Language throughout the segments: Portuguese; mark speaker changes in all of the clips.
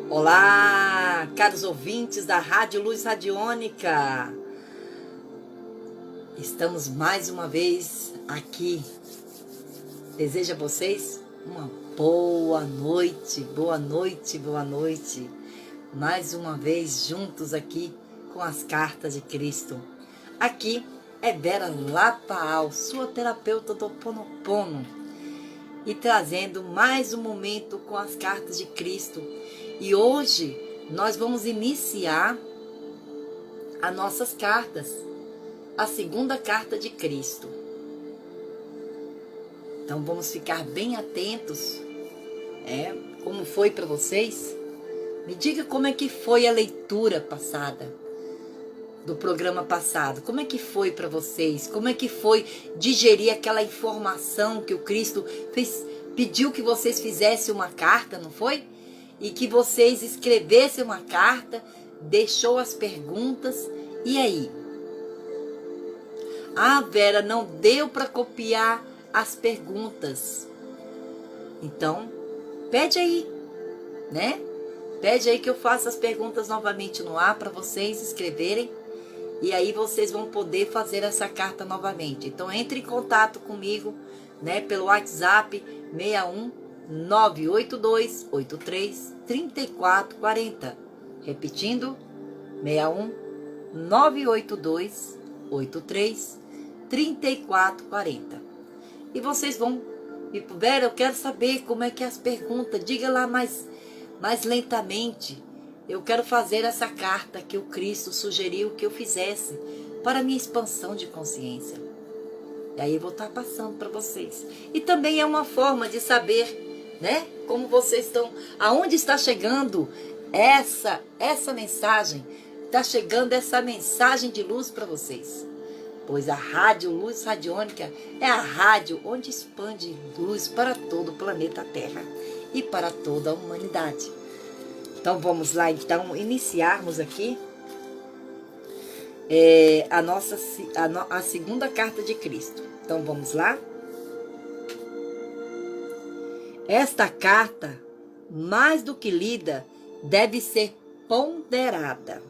Speaker 1: Olá, caros ouvintes da Rádio Luz Radiônica. Estamos mais uma vez aqui. Desejo a vocês uma boa noite, boa noite, boa noite. Mais uma vez juntos aqui com as cartas de Cristo. Aqui é Vera Lapaal, sua terapeuta do Ho'oponopono, e trazendo mais um momento com as cartas de Cristo. E hoje nós vamos iniciar as nossas cartas, a segunda carta de Cristo. Então vamos ficar bem atentos, como foi para vocês? Me diga como é que foi a leitura passada, do programa passado. Como é que foi para vocês? Como é que foi digerir aquela informação que o Cristo pediu que vocês fizessem uma carta, não foi? E que vocês escrevessem uma carta, deixou as perguntas, e aí? Ah, Vera, não deu para copiar as perguntas. Então, pede aí, né? Pede aí que eu faça as perguntas novamente no ar para vocês escreverem, e aí vocês vão poder fazer essa carta novamente. Então, entre em contato comigo, né, pelo WhatsApp 61-982-83-3440. Repetindo, 61-982-83-3440. E vocês vão, Vera, eu quero saber como é que é as perguntas. Diga lá mais lentamente. Eu quero fazer essa carta que o Cristo sugeriu que eu fizesse para minha expansão de consciência. E aí eu vou estar passando para vocês. E também é uma forma de saber, né, como vocês estão, aonde está chegando essa mensagem. Está chegando essa mensagem de luz para vocês. Pois a Rádio Luz Radiônica é a rádio onde expande luz para todo o planeta Terra e para toda a humanidade. Então vamos lá, então, iniciarmos aqui a segunda carta de Cristo. Então vamos lá. Esta carta, mais do que lida, deve ser ponderada.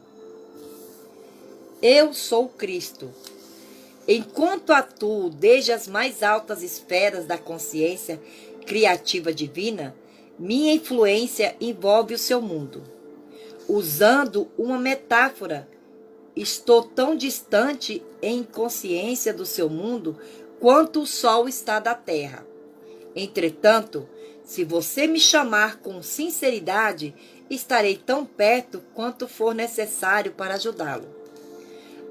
Speaker 1: Eu sou Cristo. Enquanto atuo desde as mais altas esferas da consciência criativa divina, minha influência envolve o seu mundo. Usando uma metáfora, estou tão distante em consciência do seu mundo quanto o Sol está da Terra. Entretanto, se você me chamar com sinceridade, estarei tão perto quanto for necessário para ajudá-lo.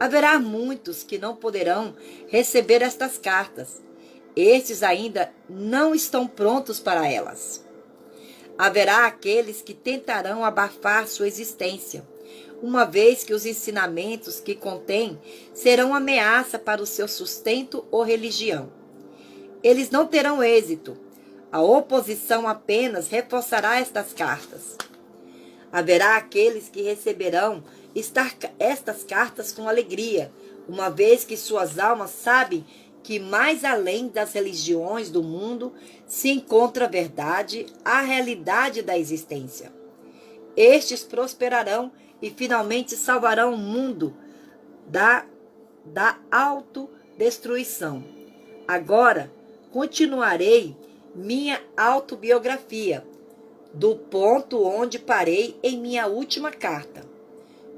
Speaker 1: Haverá muitos que não poderão receber estas cartas. Estes ainda não estão prontos para elas. Haverá aqueles que tentarão abafar sua existência, uma vez que os ensinamentos que contém serão ameaça para o seu sustento ou religião. Eles não terão êxito. A oposição apenas reforçará estas cartas. Haverá aqueles que receberão estas cartas com alegria, uma vez que suas almas sabem que mais além das religiões do mundo se encontra a verdade, a realidade da existência. Estes prosperarão e finalmente salvarão o mundo da autodestruição. Agora, continuarei minha autobiografia, do ponto onde parei em minha última carta.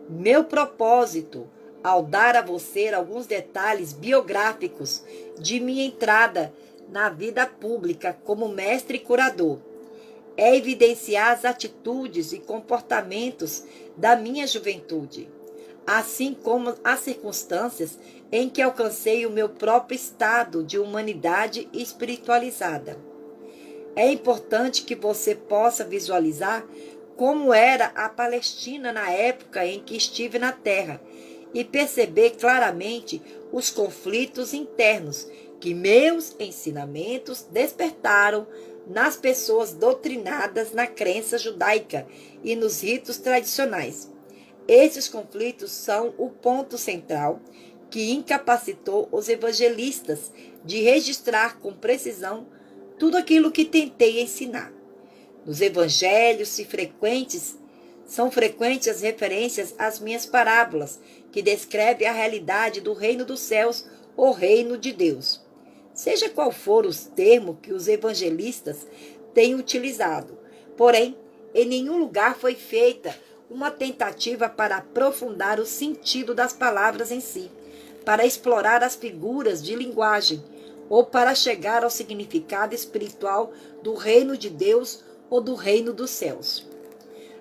Speaker 1: Meu propósito, ao dar a você alguns detalhes biográficos de minha entrada na vida pública como mestre e curador, é evidenciar as atitudes e comportamentos da minha juventude, assim como as circunstâncias em que alcancei o meu próprio estado de humanidade espiritualizada. É importante que você possa visualizar como era a Palestina na época em que estive na Terra e perceber claramente os conflitos internos que meus ensinamentos despertaram nas pessoas doutrinadas na crença judaica e nos ritos tradicionais. Esses conflitos são o ponto central que incapacitou os evangelistas de registrar com precisão tudo aquilo que tentei ensinar. Nos evangelhos se frequentes São frequentes as referências às minhas parábolas, que descrevem a realidade do reino dos céus ou reino de Deus. Seja qual for o termo que os evangelistas têm utilizado, porém, em nenhum lugar foi feita uma tentativa para aprofundar o sentido das palavras em si, para explorar as figuras de linguagem, ou para chegar ao significado espiritual do reino de Deus ou do reino dos céus.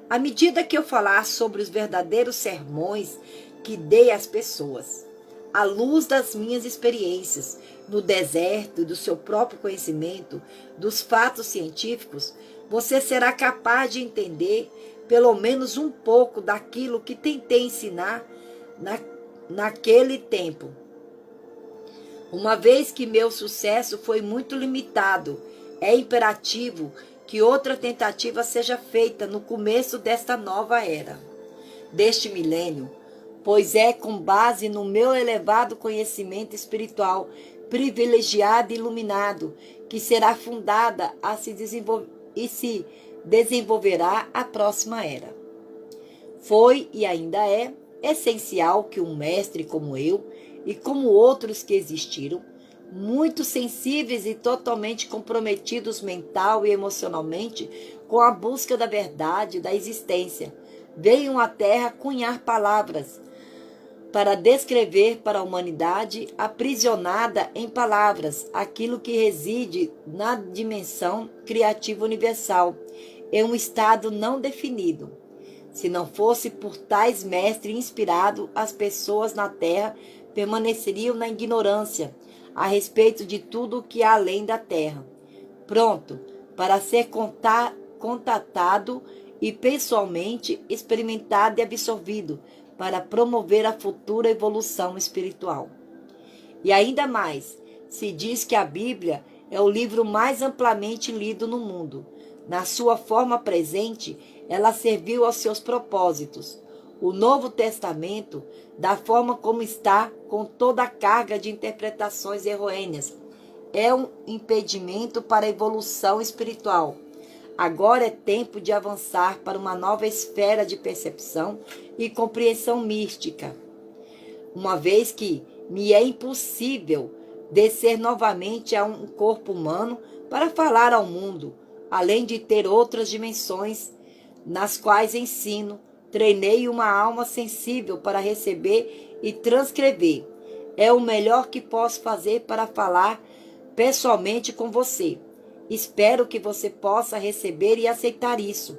Speaker 1: À medida que eu falar sobre os verdadeiros sermões que dei às pessoas, à luz das minhas experiências no deserto e do seu próprio conhecimento dos fatos científicos, você será capaz de entender pelo menos um pouco daquilo que tentei ensinar naquele tempo. Uma vez que meu sucesso foi muito limitado, é imperativo que outra tentativa seja feita no começo desta nova era, deste milênio, pois é com base no meu elevado conhecimento espiritual, privilegiado e iluminado, que será fundada e se desenvolverá a próxima era. Foi e ainda é essencial que um mestre como eu e como outros que existiram, muito sensíveis e totalmente comprometidos mental e emocionalmente com a busca da verdade da existência, venham à Terra cunhar palavras para descrever para a humanidade aprisionada em palavras aquilo que reside na dimensão criativa universal, em um estado não definido. Se não fosse por tais mestres inspirados, as pessoas na Terra permaneceriam na ignorância a respeito de tudo o que há além da Terra, pronto para ser contatado e pessoalmente experimentado e absorvido para promover a futura evolução espiritual. E ainda mais, se diz que a Bíblia é o livro mais amplamente lido no mundo. Na sua forma presente, ela serviu aos seus propósitos. O Novo Testamento, da forma como está, com toda a carga de interpretações errôneas, é um impedimento para a evolução espiritual. Agora é tempo de avançar para uma nova esfera de percepção e compreensão mística, uma vez que me é impossível descer novamente a um corpo humano para falar ao mundo, além de ter outras dimensões nas quais ensino. Treinei uma alma sensível para receber e transcrever. É o melhor que posso fazer para falar pessoalmente com você. Espero que você possa receber e aceitar isso.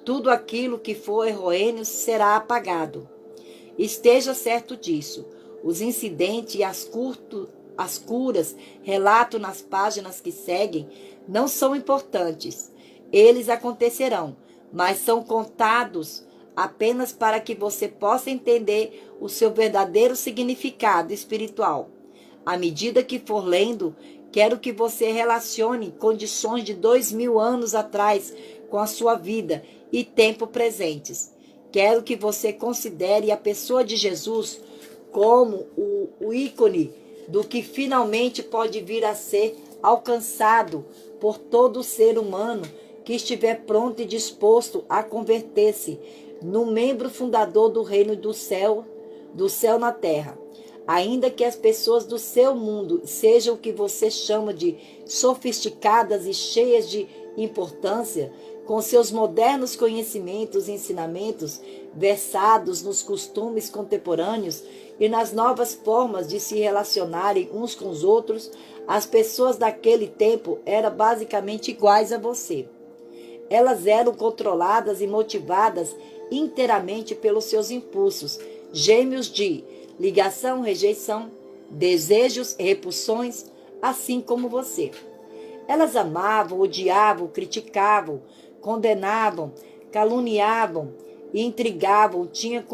Speaker 1: Tudo aquilo que for errôneo será apagado. Esteja certo disso. Os incidentes e as curas, relato nas páginas que seguem, não são importantes. Eles acontecerão, mas são contados apenas para que você possa entender o seu verdadeiro significado espiritual. À medida que for lendo, quero que você relacione condições de 2000 anos atrás com a sua vida e tempo presentes. Quero que você considere a pessoa de Jesus como o ícone do que finalmente pode vir a ser alcançado por todo ser humano que estiver pronto e disposto a converter-se no membro fundador do reino do céu na terra. Ainda que as pessoas do seu mundo sejam o que você chama de sofisticadas e cheias de importância, com seus modernos conhecimentos e ensinamentos versados nos costumes contemporâneos e nas novas formas de se relacionarem uns com os outros, as pessoas daquele tempo eram basicamente iguais a você. Elas eram controladas e motivadas inteiramente pelos seus impulsos, gêmeos de ligação, rejeição, desejos, repulsões, assim como você. Elas amavam, odiavam, criticavam, condenavam, caluniavam e intrigavam, tinham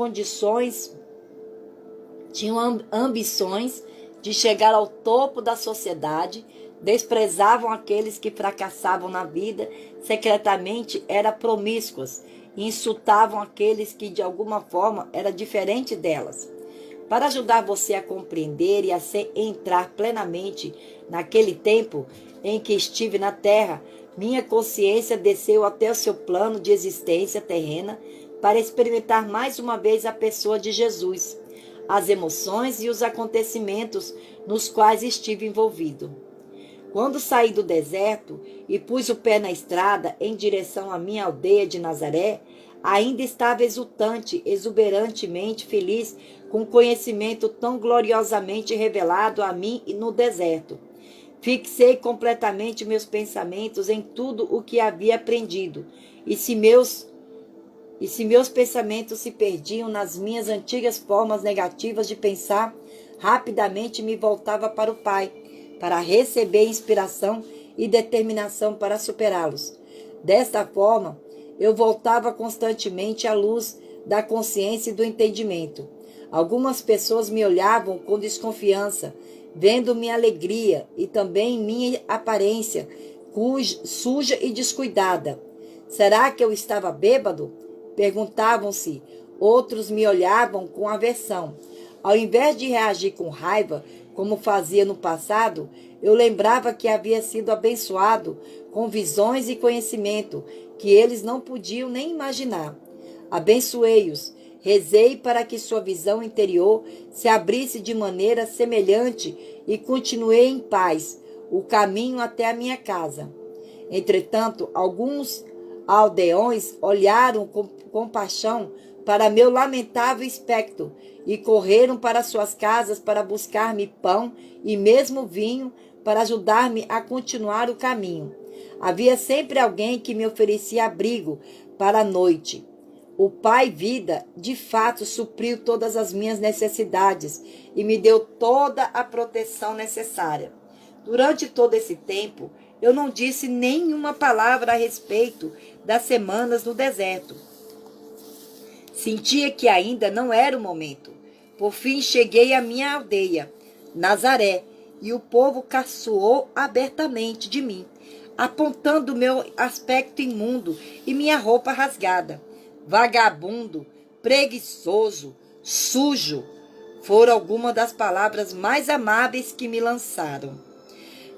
Speaker 1: ambições de chegar ao topo da sociedade, desprezavam aqueles que fracassavam na vida, secretamente eram promíscuas, e insultavam aqueles que de alguma forma era diferente delas. Para ajudar você a compreender e a entrar plenamente naquele tempo em que estive na Terra, minha consciência desceu até o seu plano de existência terrena, para experimentar mais uma vez a pessoa de Jesus, as emoções e os acontecimentos nos quais estive envolvido. Quando saí do deserto e pus o pé na estrada em direção à minha aldeia de Nazaré, ainda estava exultante, exuberantemente feliz com o conhecimento tão gloriosamente revelado a mim no deserto. Fixei completamente meus pensamentos em tudo o que havia aprendido, e se meus pensamentos se perdiam nas minhas antigas formas negativas de pensar, rapidamente me voltava para o Pai, para receber inspiração e determinação para superá-los. Desta forma, eu voltava constantemente à luz da consciência e do entendimento. Algumas pessoas me olhavam com desconfiança, vendo minha alegria e também minha aparência suja e descuidada. Será que eu estava bêbado? Perguntavam-se. Outros me olhavam com aversão. Ao invés de reagir com raiva, como fazia no passado, eu lembrava que havia sido abençoado com visões e conhecimento que eles não podiam nem imaginar. Abençoei-os, rezei para que sua visão interior se abrisse de maneira semelhante e continuei em paz o caminho até a minha casa. Entretanto, alguns aldeões olharam com compaixão para meu lamentável aspecto e correram para suas casas para buscar-me pão e mesmo vinho para ajudar-me a continuar o caminho. Havia sempre alguém que me oferecia abrigo para a noite. O Pai Vida, de fato, supriu todas as minhas necessidades e me deu toda a proteção necessária. Durante todo esse tempo, eu não disse nenhuma palavra a respeito das semanas no deserto. Sentia que ainda não era o momento. Por fim, cheguei à minha aldeia, Nazaré, e o povo caçoou abertamente de mim, apontando meu aspecto imundo e minha roupa rasgada. Vagabundo, preguiçoso, sujo, foram algumas das palavras mais amáveis que me lançaram.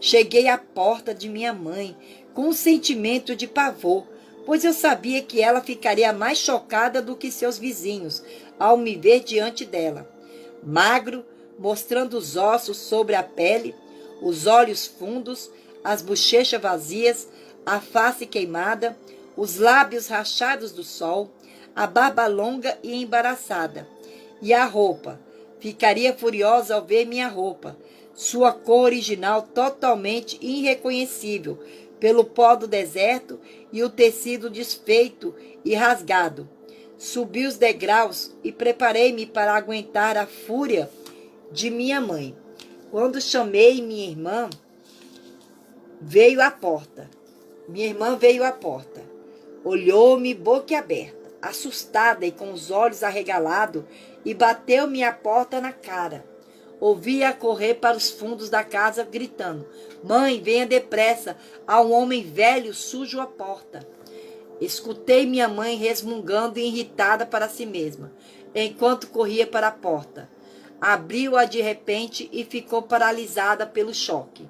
Speaker 1: Cheguei à porta de minha mãe com um sentimento de pavor, pois eu sabia que ela ficaria mais chocada do que seus vizinhos ao me ver diante dela. Magro, mostrando os ossos sobre a pele, os olhos fundos, as bochechas vazias, a face queimada, os lábios rachados do sol, a barba longa e embaraçada. E a roupa? Ficaria furiosa ao ver minha roupa, sua cor original totalmente irreconhecível pelo pó do deserto e o tecido desfeito e rasgado. Subi os degraus e preparei-me para aguentar a fúria de minha mãe. Quando chamei minha irmã, veio à porta. Minha irmã veio à porta. Olhou-me boquiaberta, assustada e com os olhos arregalados, e bateu-me a porta na cara. Ouvi-a correr para os fundos da casa, gritando: "Mãe, venha depressa, há um homem velho sujo à porta." Escutei minha mãe resmungando e irritada para si mesma, enquanto corria para a porta. Abriu-a de repente e ficou paralisada pelo choque.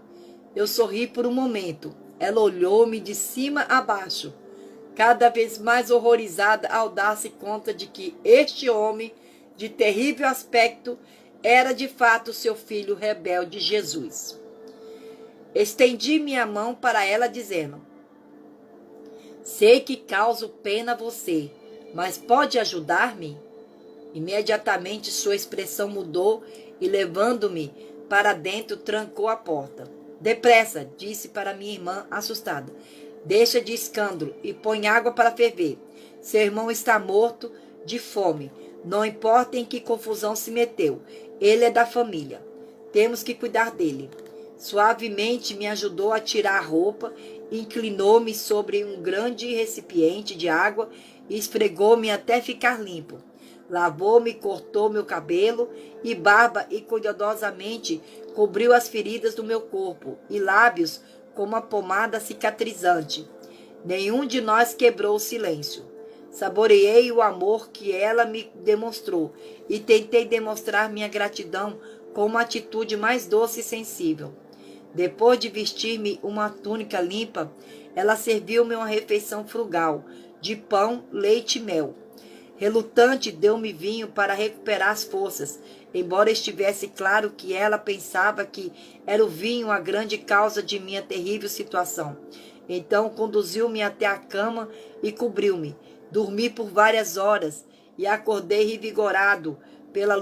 Speaker 1: Eu sorri por um momento. Ela olhou-me de cima a baixo, cada vez mais horrorizada ao dar-se conta de que este homem, de terrível aspecto, era de fato seu filho rebelde Jesus. Estendi minha mão para ela, dizendo: "Sei que causo pena a você, mas pode ajudar-me?" Imediatamente sua expressão mudou e, levando-me para dentro, trancou a porta. "Depressa", disse para minha irmã, assustada. "Deixa de escândalo e põe água para ferver. Seu irmão está morto de fome. Não importa em que confusão se meteu. Ele é da família. Temos que cuidar dele." Suavemente me ajudou a tirar a roupa, inclinou-me sobre um grande recipiente de água e esfregou-me até ficar limpo. Lavou-me, cortou meu cabelo e barba e cuidadosamente cobriu as feridas do meu corpo e lábios com uma pomada cicatrizante. Nenhum de nós quebrou o silêncio. Saboreei o amor que ela me demonstrou e tentei demonstrar minha gratidão com uma atitude mais doce e sensível. Depois de vestir-me uma túnica limpa, ela serviu-me uma refeição frugal, de pão, leite e mel. Relutante, deu-me vinho para recuperar as forças, embora estivesse claro que ela pensava que era o vinho a grande causa de minha terrível situação. Então conduziu-me até a cama e cobriu-me. Dormi por várias horas e acordei revigorado pela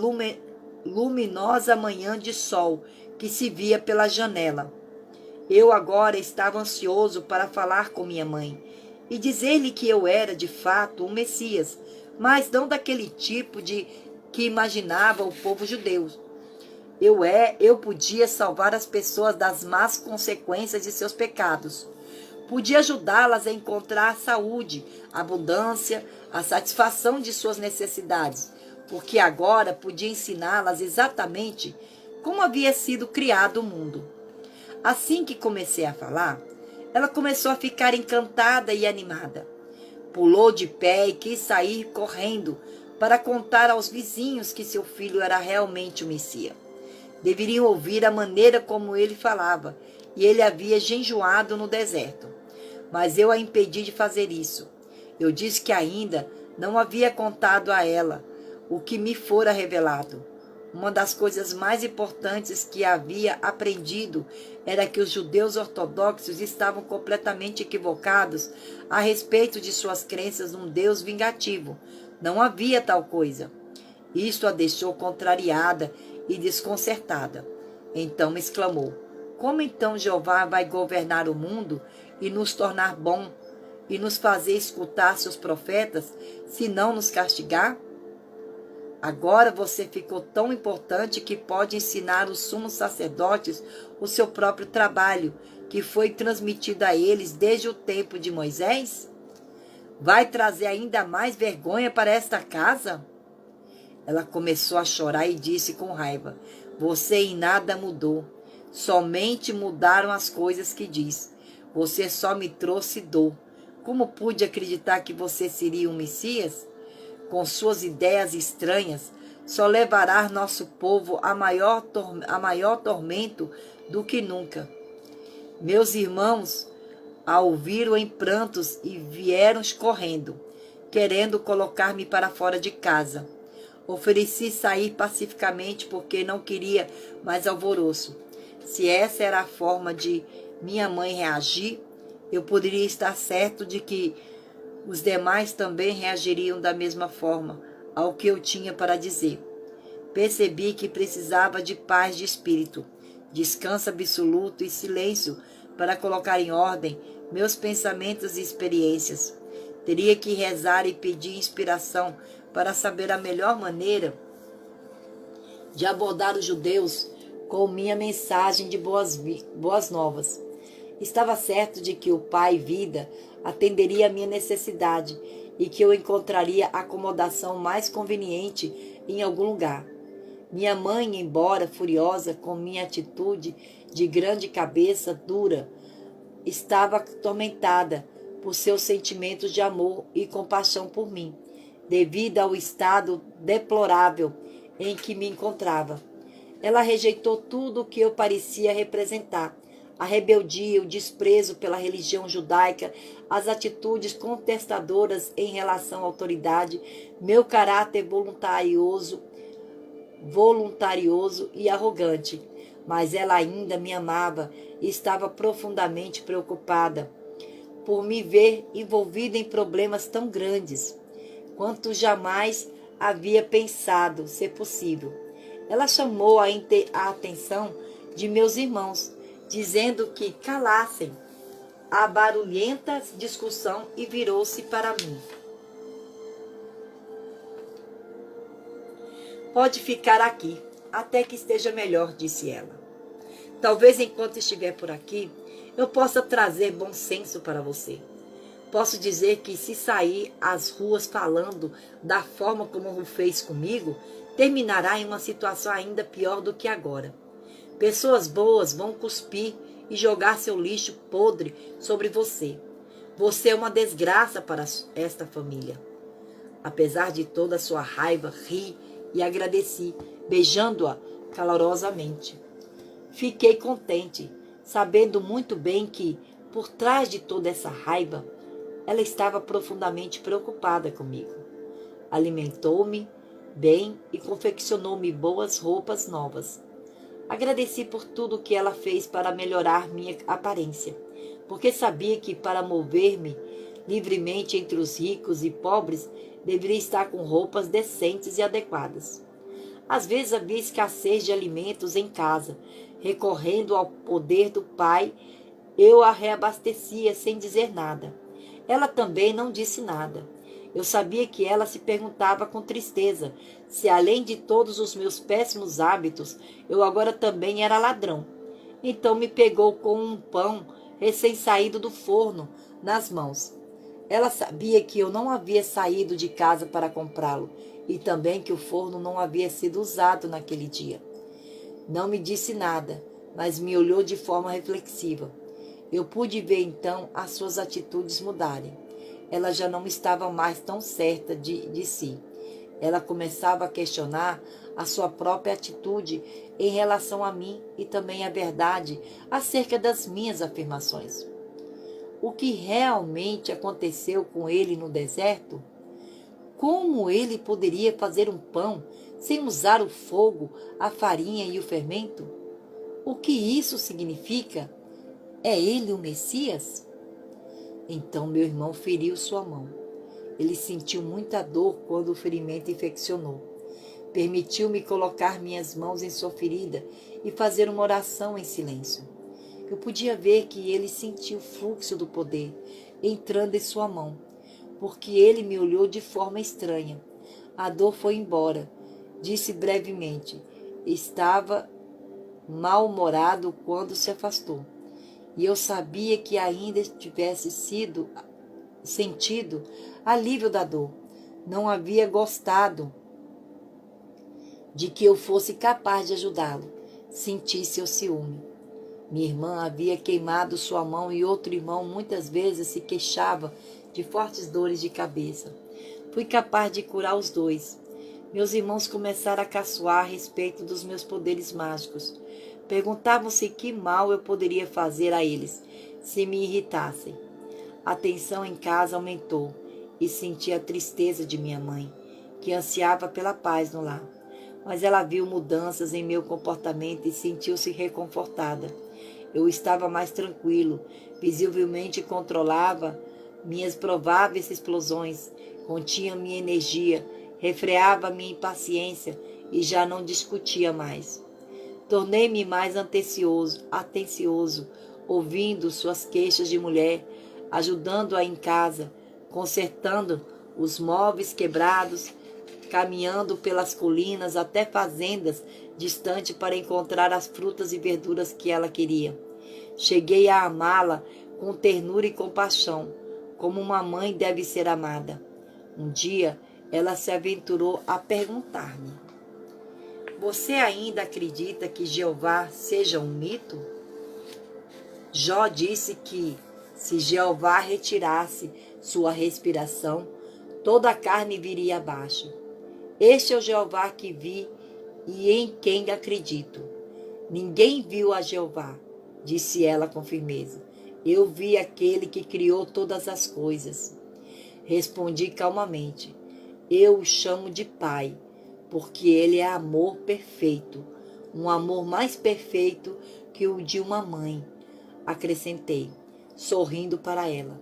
Speaker 1: luminosa manhã de sol que se via pela janela. Eu agora estava ansioso para falar com minha mãe e dizer-lhe que eu era, de fato, um Messias, mas não daquele tipo de que imaginava o povo judeu. Eu podia salvar as pessoas das más consequências de seus pecados. Podia ajudá-las a encontrar a saúde, a abundância, a satisfação de suas necessidades, porque agora podia ensiná-las exatamente como havia sido criado o mundo. Assim que comecei a falar, ela começou a ficar encantada e animada. Pulou de pé e quis sair correndo para contar aos vizinhos que seu filho era realmente o Messias. Deveriam ouvir a maneira como ele falava, e ele havia jejuado no deserto. Mas eu a impedi de fazer isso. Eu disse que ainda não havia contado a ela o que me fora revelado. Uma das coisas mais importantes que havia aprendido era que os judeus ortodoxos estavam completamente equivocados a respeito de suas crenças num Deus vingativo. Não havia tal coisa. Isto a deixou contrariada e desconcertada. Então exclamou: como então Jeová vai governar o mundo e nos tornar bom e nos fazer escutar seus profetas, se não nos castigar? Agora você ficou tão importante que pode ensinar os sumos sacerdotes o seu próprio trabalho, que foi transmitido a eles desde o tempo de Moisés? Vai trazer ainda mais vergonha para esta casa? Ela começou a chorar e disse com raiva: você em nada mudou, somente mudaram as coisas que diz. Você só me trouxe dor. Como pude acreditar que você seria um Messias? Com suas ideias estranhas, só levará nosso povo a maior tormento do que nunca. Meus irmãos a ouviram em prantos e vieram correndo, querendo colocar-me para fora de casa. Ofereci sair pacificamente porque não queria mais alvoroço. Se essa era a forma de minha mãe reagir, eu poderia estar certo de que os demais também reagiriam da mesma forma ao que eu tinha para dizer. Percebi que precisava de paz de espírito, descanso absoluto e silêncio para colocar em ordem meus pensamentos e experiências. Teria que rezar e pedir inspiração para saber a melhor maneira de abordar os judeus com minha mensagem de boas novas. Estava certo de que o Pai Vida atenderia a minha necessidade e que eu encontraria acomodação mais conveniente em algum lugar. Minha mãe, embora furiosa com minha atitude de grande cabeça dura, estava atormentada por seus sentimentos de amor e compaixão por mim, devido ao estado deplorável em que me encontrava. Ela rejeitou tudo o que eu parecia representar: a rebeldia, o desprezo pela religião judaica, as atitudes contestadoras em relação à autoridade, meu caráter voluntarioso e arrogante. Mas ela ainda me amava e estava profundamente preocupada por me ver envolvida em problemas tão grandes quanto jamais havia pensado ser possível. Ela chamou a atenção de meus irmãos, dizendo que calassem a barulhenta discussão, e virou-se para mim. Pode ficar aqui, até que esteja melhor, disse ela. Talvez enquanto estiver por aqui, eu possa trazer bom senso para você. Posso dizer que se sair às ruas falando da forma como o fez comigo, terminará em uma situação ainda pior do que agora. Pessoas boas vão cuspir e jogar seu lixo podre sobre você. Você é uma desgraça para esta família. Apesar de toda a sua raiva, ri e agradeci, beijando-a calorosamente. Fiquei contente, sabendo muito bem que, por trás de toda essa raiva, ela estava profundamente preocupada comigo. alimentou-me bem e confeccionou-me boas roupas novas. Agradeci por tudo que ela fez para melhorar minha aparência, porque sabia que para mover-me livremente entre os ricos e pobres, deveria estar com roupas decentes e adequadas. Às vezes havia escassez de alimentos em casa. Recorrendo ao poder do Pai, eu a reabastecia sem dizer nada. Ela também não disse nada. Eu sabia que ela se perguntava com tristeza se, além de todos os meus péssimos hábitos, eu agora também era ladrão. Então me pegou com um pão recém-saído do forno nas mãos. Ela sabia que eu não havia saído de casa para comprá-lo e também que o forno não havia sido usado naquele dia. Não me disse nada, mas me olhou de forma reflexiva. Eu pude ver então as suas atitudes mudarem. Ela já não estava mais tão certa de si. Ela começava a questionar a sua própria atitude em relação a mim e também a verdade acerca das minhas afirmações. O que realmente aconteceu com ele no deserto? Como ele poderia fazer um pão sem usar o fogo, a farinha e o fermento? O que isso significa? É ele o Messias? Então meu irmão feriu sua mão. Ele sentiu muita dor quando o ferimento infeccionou. Permitiu-me colocar minhas mãos em sua ferida e fazer uma oração em silêncio. Eu podia ver que ele sentiu o fluxo do poder entrando em sua mão, porque ele me olhou de forma estranha. A dor foi embora. Disse brevemente. Estava mal-humorado quando se afastou. E eu sabia que ainda tivesse sentido alívio da dor. Não havia gostado de que eu fosse capaz de ajudá-lo. Senti seu ciúme. Minha irmã havia queimado sua mão e outro irmão muitas vezes se queixava de fortes dores de cabeça. Fui capaz de curar os dois. Meus irmãos começaram a caçoar a respeito dos meus poderes mágicos. Perguntavam-se que mal eu poderia fazer a eles, se me irritassem. A tensão em casa aumentou e senti a tristeza de minha mãe, que ansiava pela paz no lar. Mas ela viu mudanças em meu comportamento e sentiu-se reconfortada. Eu estava mais tranquilo, visivelmente controlava minhas prováveis explosões, continha minha energia, refreava minha impaciência e já não discutia mais. Tornei-me mais atencioso, ouvindo suas queixas de mulher, ajudando-a em casa, consertando os móveis quebrados, caminhando pelas colinas até fazendas distantes para encontrar as frutas e verduras que ela queria. Cheguei a amá-la com ternura e compaixão, como uma mãe deve ser amada. Um dia, ela se aventurou a perguntar-me: você ainda acredita que Jeová seja um mito? Jó disse que, se Jeová retirasse sua respiração, toda a carne viria abaixo. Este é o Jeová que vi e em quem acredito. Ninguém viu a Jeová, disse ela com firmeza. Eu vi aquele que criou todas as coisas. Respondi calmamente. Eu o chamo de Pai, porque ele é amor perfeito, um amor mais perfeito que o de uma mãe, acrescentei, sorrindo para ela.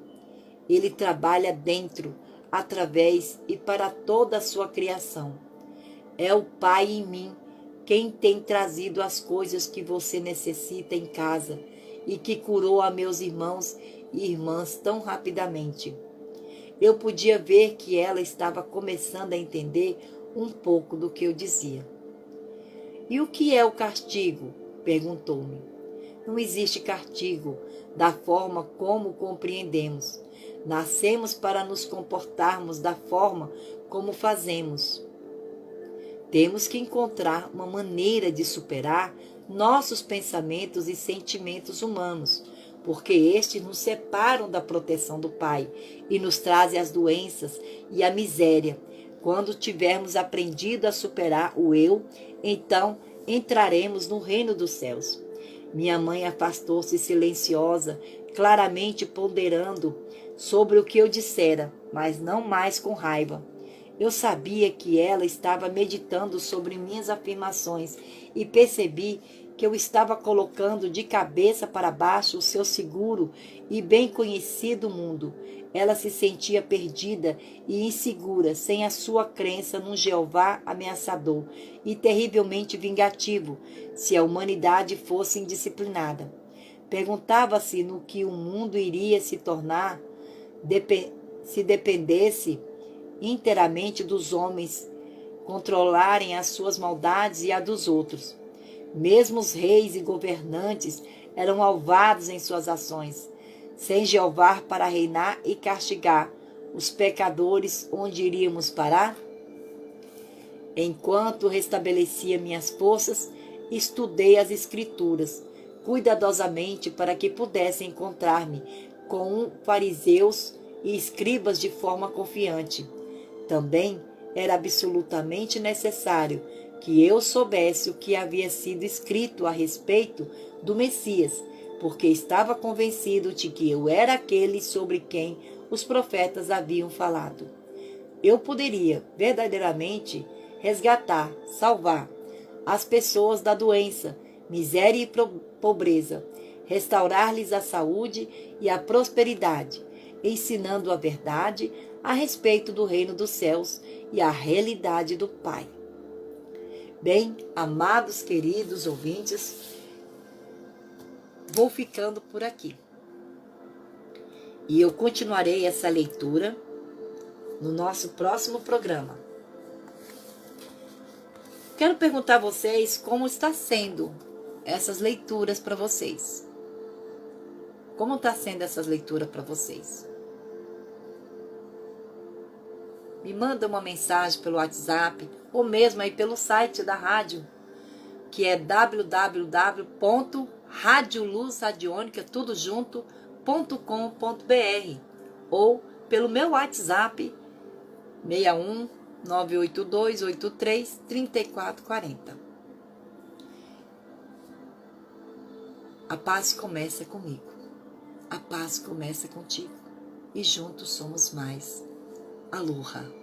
Speaker 1: Ele trabalha dentro, através e para toda a sua criação. É o Pai em mim quem tem trazido as coisas que você necessita em casa e que curou a meus irmãos e irmãs tão rapidamente. Eu podia ver que ela estava começando a entender um pouco do que eu dizia. E o que é o castigo? Perguntou-me. Não existe castigo da forma como compreendemos. Nascemos para nos comportarmos da forma como fazemos. Temos que encontrar uma maneira de superar nossos pensamentos e sentimentos humanos, porque estes nos separam da proteção do Pai e nos trazem as doenças e a miséria. Quando tivermos aprendido a superar o eu, então entraremos no reino dos céus. Minha mãe afastou-se silenciosa, claramente ponderando sobre o que eu dissera, mas não mais com raiva. Eu sabia que ela estava meditando sobre minhas afirmações e percebi que eu estava colocando de cabeça para baixo o seu seguro e bem conhecido mundo. Ela se sentia perdida e insegura, sem a sua crença num Jeová ameaçador e terrivelmente vingativo, se a humanidade fosse indisciplinada. Perguntava-se no que o mundo iria se tornar se dependesse inteiramente dos homens controlarem as suas maldades e a dos outros. Mesmo os reis e governantes eram alvados em suas ações, sem Jeová para reinar e castigar os pecadores. Onde iríamos parar? Enquanto restabelecia minhas forças, estudei as Escrituras cuidadosamente para que pudesse encontrar-me com fariseus e escribas de forma confiante. Também era absolutamente necessário que eu soubesse o que havia sido escrito a respeito do Messias, porque estava convencido de que eu era aquele sobre quem os profetas haviam falado. Eu poderia verdadeiramente resgatar, salvar as pessoas da doença, miséria e pobreza, restaurar-lhes a saúde e a prosperidade, ensinando a verdade a respeito do reino dos céus e a realidade do Pai. Bem, amados, queridos ouvintes, vou ficando por aqui. E eu continuarei essa leitura no nosso próximo programa. Quero perguntar a vocês como está sendo essas leituras para vocês. Como está sendo essas leituras para vocês? Me manda uma mensagem pelo WhatsApp ou mesmo aí pelo site da rádio, que é www.radioluzradionica.com.br ou pelo meu WhatsApp 61 982 83 3440. A paz começa comigo. A paz começa contigo. E juntos somos mais. Aloha.